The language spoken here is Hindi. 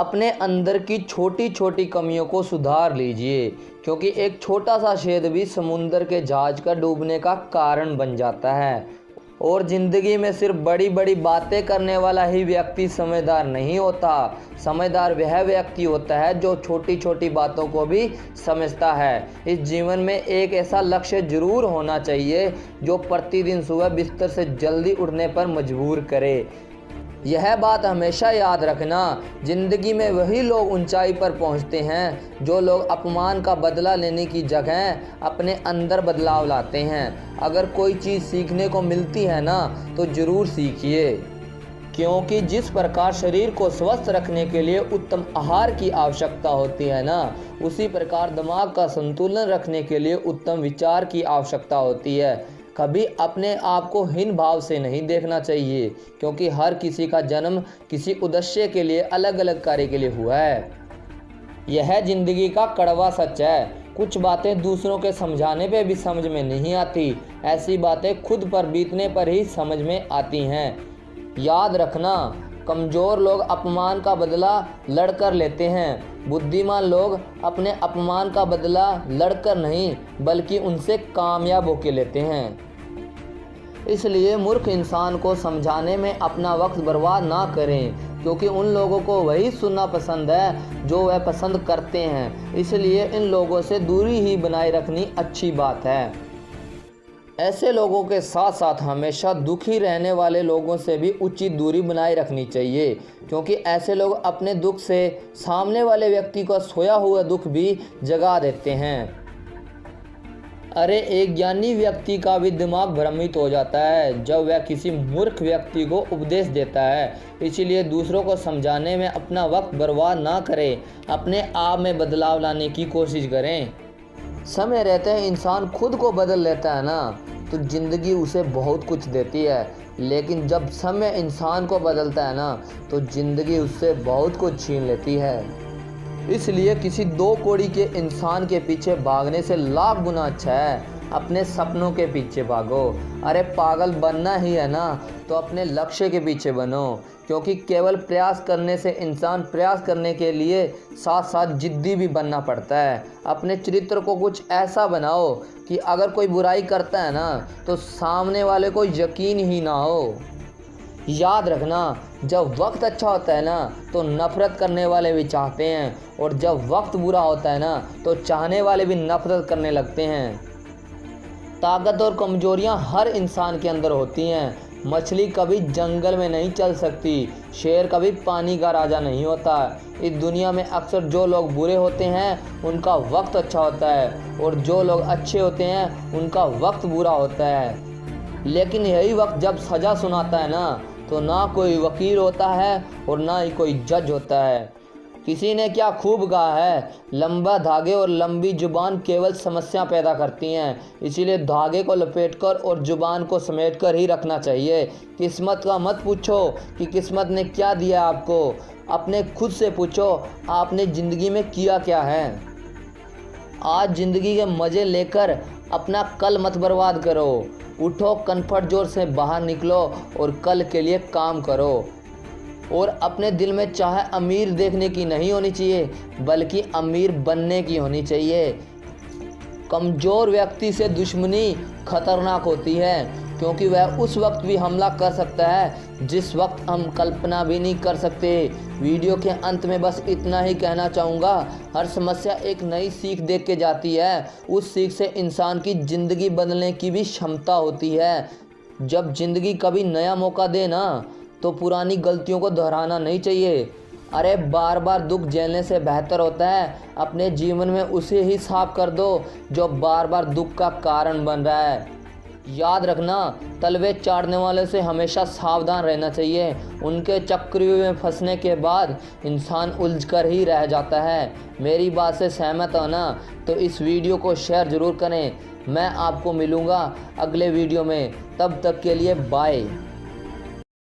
अपने अंदर की छोटी छोटी कमियों को सुधार लीजिए, क्योंकि एक छोटा सा छेद भी समुंदर के जहाज का डूबने का कारण बन जाता है। और ज़िंदगी में सिर्फ बड़ी बड़ी बातें करने वाला ही व्यक्ति समझदार नहीं होता। समझदार वह व्यक्ति होता है जो छोटी छोटी बातों को भी समझता है। इस जीवन में एक ऐसा लक्ष्य जरूर होना चाहिए जो प्रतिदिन सुबह बिस्तर से जल्दी उठने पर मजबूर करे। यह बात हमेशा याद रखना, ज़िंदगी में वही लोग ऊंचाई पर पहुंचते हैं जो लोग अपमान का बदला लेने की जगह अपने अंदर बदलाव लाते हैं। अगर कोई चीज़ सीखने को मिलती है ना तो ज़रूर सीखिए, क्योंकि जिस प्रकार शरीर को स्वस्थ रखने के लिए उत्तम आहार की आवश्यकता होती है ना, उसी प्रकार दिमाग का संतुलन रखने के लिए उत्तम विचार की आवश्यकता होती है। कभी अपने आप को हीन भाव से नहीं देखना चाहिए, क्योंकि हर किसी का जन्म किसी उद्देश्य के लिए, अलग अलग कार्य के लिए हुआ है। यह ज़िंदगी का कड़वा सच है। कुछ बातें दूसरों के समझाने पे भी समझ में नहीं आती, ऐसी बातें खुद पर बीतने पर ही समझ में आती हैं। याद रखना, कमज़ोर लोग अपमान का बदला लड़कर लेते हैं, बुद्धिमान लोग अपने अपमान का बदला लड़कर नहीं बल्कि उनसे कामयाब होकर लेते हैं। इसलिए मूर्ख इंसान को समझाने में अपना वक्त बर्बाद ना करें, क्योंकि उन लोगों को वही सुनना पसंद है जो वह पसंद करते हैं। इसलिए इन लोगों से दूरी ही बनाए रखनी अच्छी बात है। ऐसे लोगों के साथ साथ हमेशा दुखी रहने वाले लोगों से भी उचित दूरी बनाए रखनी चाहिए, क्योंकि ऐसे लोग अपने दुख से सामने वाले व्यक्ति का सोया हुआ दुख भी जगा देते हैं। अरे एक ज्ञानी व्यक्ति का भी दिमाग भ्रमित हो जाता है जब वह किसी मूर्ख व्यक्ति को उपदेश देता है। इसीलिए दूसरों को समझाने में अपना वक्त बर्बाद ना करें, अपने आप में बदलाव लाने की कोशिश करें। समय रहते ही इंसान खुद को बदल लेता है ना, तो ज़िंदगी उसे बहुत कुछ देती है, लेकिन जब समय इंसान को बदलता है ना तो ज़िंदगी उससे बहुत कुछ छीन लेती है। इसलिए किसी दो कौड़ी के इंसान के पीछे भागने से लाख गुना अच्छा है अपने सपनों के पीछे भागो। अरे पागल बनना ही है ना तो अपने लक्ष्य के पीछे बनो, क्योंकि केवल प्रयास करने से इंसान प्रयास करने के लिए साथ साथ जिद्दी भी बनना पड़ता है। अपने चरित्र को कुछ ऐसा बनाओ कि अगर कोई बुराई करता है ना तो सामने वाले को यकीन ही ना हो। याद रखना, जब वक्त अच्छा होता है ना तो नफ़रत करने वाले भी चाहते हैं, और जब वक्त बुरा होता है ना तो चाहने वाले भी नफ़रत करने लगते हैं। ताकत और कमज़ोरियाँ हर इंसान के अंदर होती हैं। मछली कभी जंगल में नहीं चल सकती, शेर कभी पानी का राजा नहीं होता। इस दुनिया में अक्सर जो लोग बुरे होते हैं उनका वक्त अच्छा होता है, और जो लोग अच्छे होते हैं उनका वक्त बुरा होता है। लेकिन यही वक्त जब सज़ा सुनाता है ना तो ना कोई वकील होता है और ना ही कोई जज होता है। किसी ने क्या खूब कहा है, लंबा धागे और लंबी जुबान केवल समस्या पैदा करती हैं। इसीलिए धागे को लपेटकर और जुबान को समेटकर ही रखना चाहिए। किस्मत का मत पूछो कि किस्मत ने क्या दिया आपको, अपने खुद से पूछो आपने ज़िंदगी में किया क्या है। आज ज़िंदगी के मज़े लेकर अपना कल मत बर्बाद करो। उठो, कंफर्ट जोन से बाहर निकलो और कल के लिए काम करो। और अपने दिल में चाहे अमीर देखने की नहीं होनी चाहिए बल्कि अमीर बनने की होनी चाहिए। कमज़ोर व्यक्ति से दुश्मनी खतरनाक होती है, क्योंकि वह उस वक्त भी हमला कर सकता है जिस वक्त हम कल्पना भी नहीं कर सकते। वीडियो के अंत में बस इतना ही कहना चाहूँगा, हर समस्या एक नई सीख देख के जाती है। उस सीख से इंसान की ज़िंदगी बदलने की भी क्षमता होती है। जब ज़िंदगी कभी नया मौका दे ना तो पुरानी गलतियों को दोहराना नहीं चाहिए। अरे बार बार दुख झेलने से बेहतर होता है अपने जीवन में उसे ही साफ कर दो जो बार बार दुख का कारण बन रहा है। याद रखना, तलवे चाटने वाले से हमेशा सावधान रहना चाहिए। उनके चक्रव्यूह में फंसने के बाद इंसान उलझकर ही रह जाता है। मेरी बात से सहमत हो ना तो इस वीडियो को शेयर ज़रूर करें। मैं आपको मिलूँगा अगले वीडियो में, तब तक के लिए बाय।